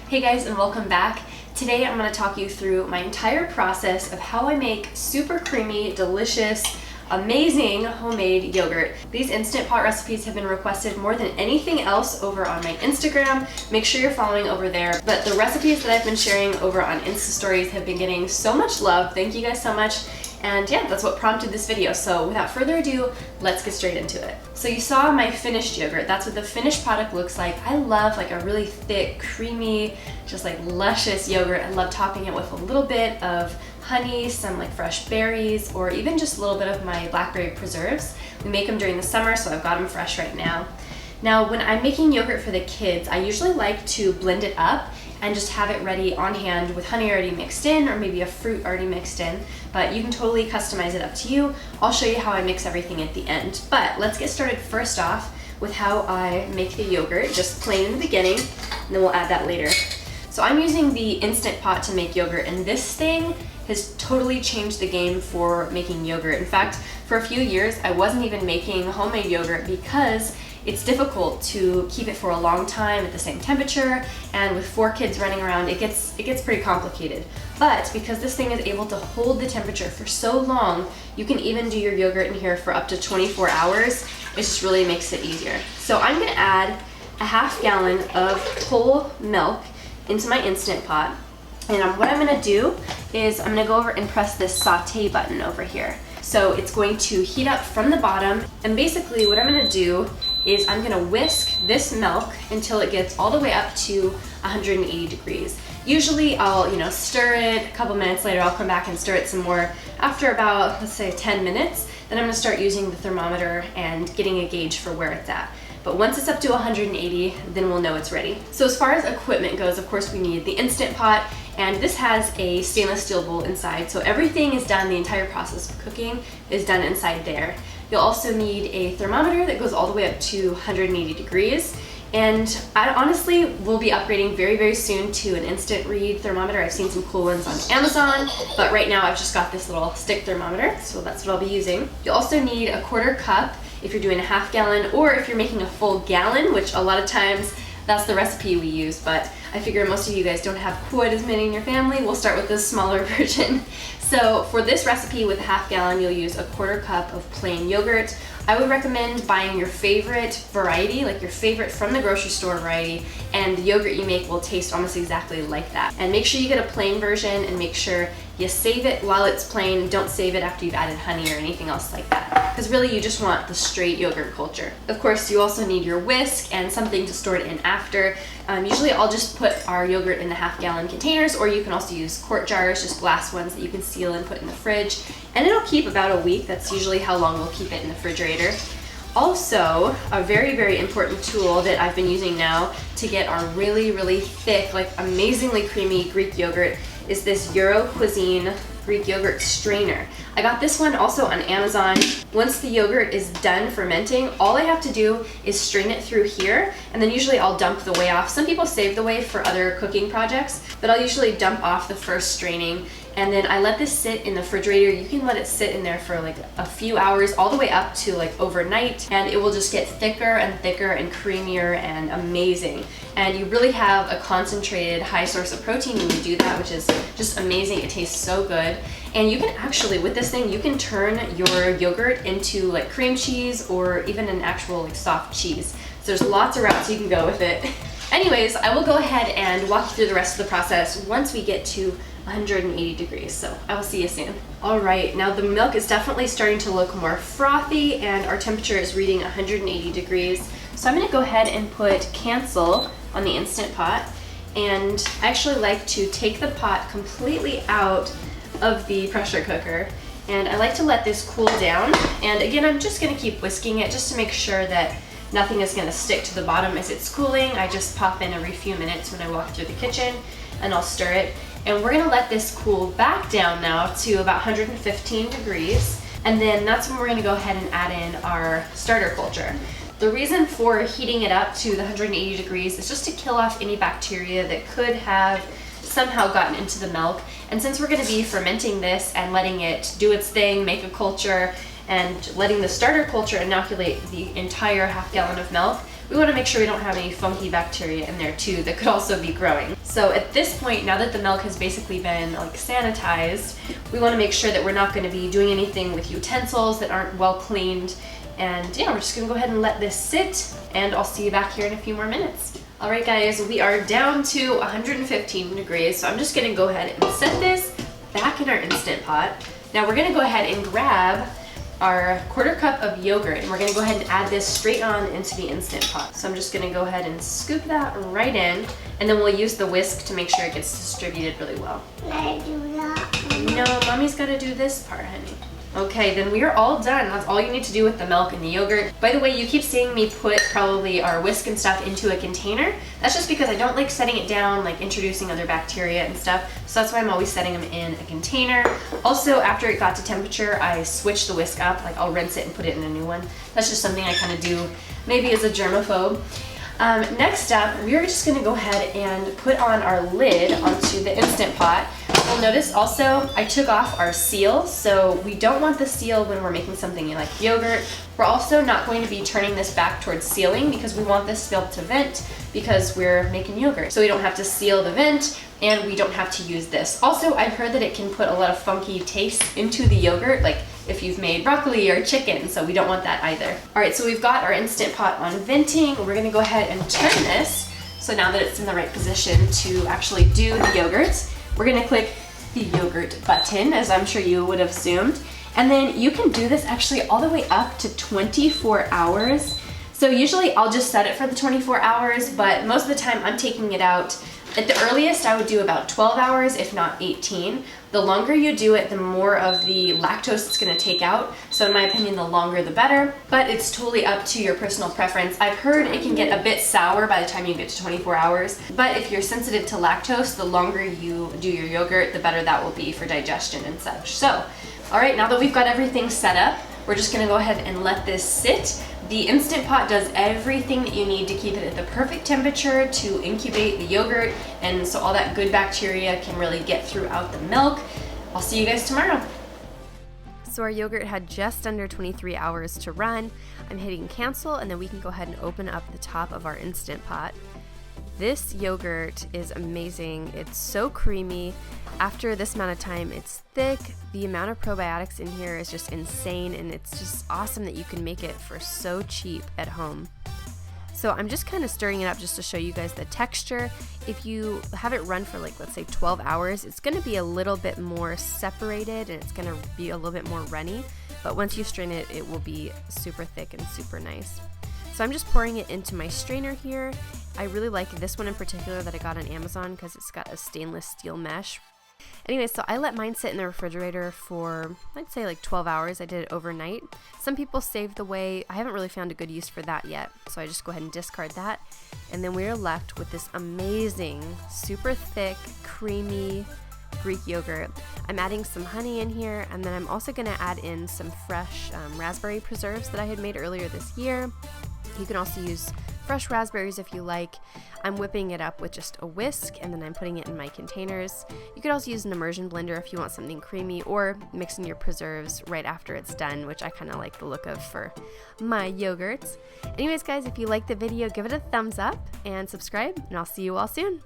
Hey guys, and welcome back. Today I'm going to talk you through my entire process of how I make super creamy, delicious, amazing homemade yogurt. These Instant Pot recipes have been requested more than anything else over on my Instagram. Make sure you're following over there. But the recipes that I've been sharing over on Insta Stories have been getting so much love. Thank you guys so much. And yeah, that's what prompted this video. So without further ado, let's get straight into it. So you saw my finished yogurt. That's what the finished product looks like. I love like a really thick, creamy, just like luscious yogurt. I love topping it with a little bit of honey, some like fresh berries, or even just a little bit of my blackberry preserves. We make them during the summer, so I've got them fresh right now. Now, when I'm making yogurt for the kids, I usually like to blend it up and just have it ready on hand with honey already mixed in, or maybe a fruit already mixed in, but you can totally customize it up to you. I'll show you how I mix everything at the end. But let's get started first off with how I make the yogurt, just plain in the beginning, and then we'll add that later. So I'm using the Instant Pot to make yogurt, and this thing has totally changed the game for making yogurt. In fact, for a few years, I wasn't even making homemade yogurt because it's difficult to keep it for a long time at the same temperature, and with 4 kids running around, it gets pretty complicated. But because this thing is able to hold the temperature for so long, you can even do your yogurt in here for up to 24 hours. It just really makes it easier. So I'm gonna add a half gallon of whole milk into my Instant Pot. And what I'm gonna do is I'm gonna go over and press this saute button over here. So it's going to heat up from the bottom, and basically what I'm gonna do is I'm gonna whisk this milk until it gets all the way up to 180 degrees. Usually I'll, stir it. A couple minutes later I'll come back and stir it some more. After about, let's say 10 minutes, then I'm gonna start using the thermometer and getting a gauge for where it's at. But once it's up to 180, then we'll know it's ready. So as far as equipment goes, of course we need the Instant Pot, and this has a stainless steel bowl inside. So everything is done, the entire process of cooking is done inside there. You'll also need a thermometer that goes all the way up to 180 degrees. And I honestly will be upgrading very, very soon to an instant read thermometer. I've seen some cool ones on Amazon, but right now I've just got this little stick thermometer, so that's what I'll be using. You'll also need a 1/4 cup if you're doing a half gallon, or if you're making a full gallon, which a lot of times that's the recipe we use, but I figure most of you guys don't have quite as many in your family. We'll start with this smaller version. So for this recipe with a half gallon, you'll use a 1/4 cup of plain yogurt. I would recommend buying your favorite variety, like your favorite from the grocery store variety, and the yogurt you make will taste almost exactly like that. And make sure you get a plain version, and make sure you save it while it's plain. Don't save it after you've added honey or anything else like that, because really you just want the straight yogurt culture. Of course, you also need your whisk and something to store it in after. Usually I'll just put our yogurt in the half gallon containers, or you can also use quart jars, just glass ones that you can seal and put in the fridge, and it'll keep about a week. That's usually how long we'll keep it in the refrigerator. Also, a very, very important tool that I've been using now to get our really, really thick, like amazingly creamy Greek yogurt is this Euro Cuisine Greek yogurt strainer. I got this one also on Amazon. Once the yogurt is done fermenting, all I have to do is strain it through here, and then usually I'll dump the whey off. Some people save the whey for other cooking projects, but I'll usually dump off the first straining, and then I let this sit in the refrigerator. You can let it sit in there for like a few hours, all the way up to like overnight, and it will just get thicker and thicker and creamier and amazing. And you really have a concentrated high source of protein when you do that, which is just amazing. It tastes so good. And you can actually, with this thing, you can turn your yogurt into like cream cheese or even an actual like soft cheese. So there's lots of routes you can go with it. Anyways, I will go ahead and walk you through the rest of the process once we get to 180 degrees. So I will see you soon. All right, now the milk is definitely starting to look more frothy, and our temperature is reading 180 degrees. So I'm gonna go ahead and put cancel on the Instant Pot. And I actually like to take the pot completely out of the pressure cooker, and I like to let this cool down. And again, I'm just gonna keep whisking it just to make sure that nothing is gonna stick to the bottom as it's cooling. I just pop in every few minutes when I walk through the kitchen, and I'll stir it. And we're gonna let this cool back down now to about 115 degrees. And then that's when we're gonna go ahead and add in our starter culture. The reason for heating it up to the 180 degrees is just to kill off any bacteria that could have somehow gotten into the milk. And since we're gonna be fermenting this and letting it do its thing, make a culture, and letting the starter culture inoculate the entire half gallon of milk, we want to make sure we don't have any funky bacteria in there too that could also be growing. So at this point, now that the milk has basically been like sanitized, we want to make sure that we're not going to be doing anything with utensils that aren't well cleaned. And yeah, we're just gonna go ahead and let this sit, and I'll see you back here in a few more minutes. All right guys, we are down to 115 degrees, so I'm just gonna go ahead and set this back in our Instant Pot. Now we're gonna go ahead and grab our 1/4 cup of yogurt, and we're gonna go ahead and add this straight on into the Instant Pot. So I'm just gonna go ahead and scoop that right in, and then we'll use the whisk to make sure it gets distributed really well. Can I do that? No, mommy's gotta do this part, honey. Okay, then we are all done. That's all you need to do with the milk and the yogurt. By the way, you keep seeing me put probably our whisk and stuff into a container. That's just because I don't like setting it down, like introducing other bacteria and stuff. So that's why I'm always setting them in a container. Also, after it got to temperature, I switched the whisk up. Like I'll rinse it and put it in a new one. That's just something I kind of do maybe as a germaphobe. Next up, we are just gonna go ahead and put on our lid onto the Instant Pot. You'll notice also I took off our seal, so we don't want the seal when we're making something like yogurt. We're also not going to be turning this back towards sealing because we want this to be able to vent because we're making yogurt. So we don't have to seal the vent and we don't have to use this. Also, I've heard that it can put a lot of funky taste into the yogurt, like if you've made broccoli or chicken, so we don't want that either. All right, so we've got our Instant Pot on venting. We're gonna go ahead and turn this. So now that it's in the right position to actually do the yogurt, we're gonna click the yogurt button, as I'm sure you would have assumed. And then you can do this actually all the way up to 24 hours. So usually I'll just set it for the 24 hours, but most of the time I'm taking it out. At the earliest, I would do about 12 hours, if not 18. The longer you do it, the more of the lactose it's gonna take out. So in my opinion, the longer the better, but it's totally up to your personal preference. I've heard it can get a bit sour by the time you get to 24 hours, but if you're sensitive to lactose, the longer you do your yogurt, the better that will be for digestion and such. So, all right, now that we've got everything set up, we're just gonna go ahead and let this sit. The Instant Pot does everything that you need to keep it at the perfect temperature to incubate the yogurt, and so all that good bacteria can really get throughout the milk. I'll see you guys tomorrow. So our yogurt had just under 23 hours to run. I'm hitting cancel, and then we can go ahead and open up the top of our Instant Pot. This yogurt is amazing. It's so creamy. After this amount of time, it's thick. The amount of probiotics in here is just insane, and it's just awesome that you can make it for so cheap at home. So I'm just kind of stirring it up just to show you guys the texture. If you have it run for like, let's say 12 hours, it's gonna be a little bit more separated and it's gonna be a little bit more runny. But once you strain it, it will be super thick and super nice. So I'm just pouring it into my strainer here. I really like this one in particular that I got on Amazon because it's got a stainless steel mesh. Anyway, so I let mine sit in the refrigerator for, I'd say like 12 hours. I did it overnight. Some people save the whey. I haven't really found a good use for that yet, so I just go ahead and discard that. And then we are left with this amazing, super thick, creamy Greek yogurt. I'm adding some honey in here, and then I'm also going to add in some fresh raspberry preserves that I had made earlier this year. You can also use fresh raspberries if you like. I'm whipping it up with just a whisk, and then I'm putting it in my containers. You could also use an immersion blender if you want something creamy, or mixing your preserves right after it's done, which I kind of like the look of for my yogurts. Anyways guys, if you liked the video, give it a thumbs up and subscribe, and I'll see you all soon.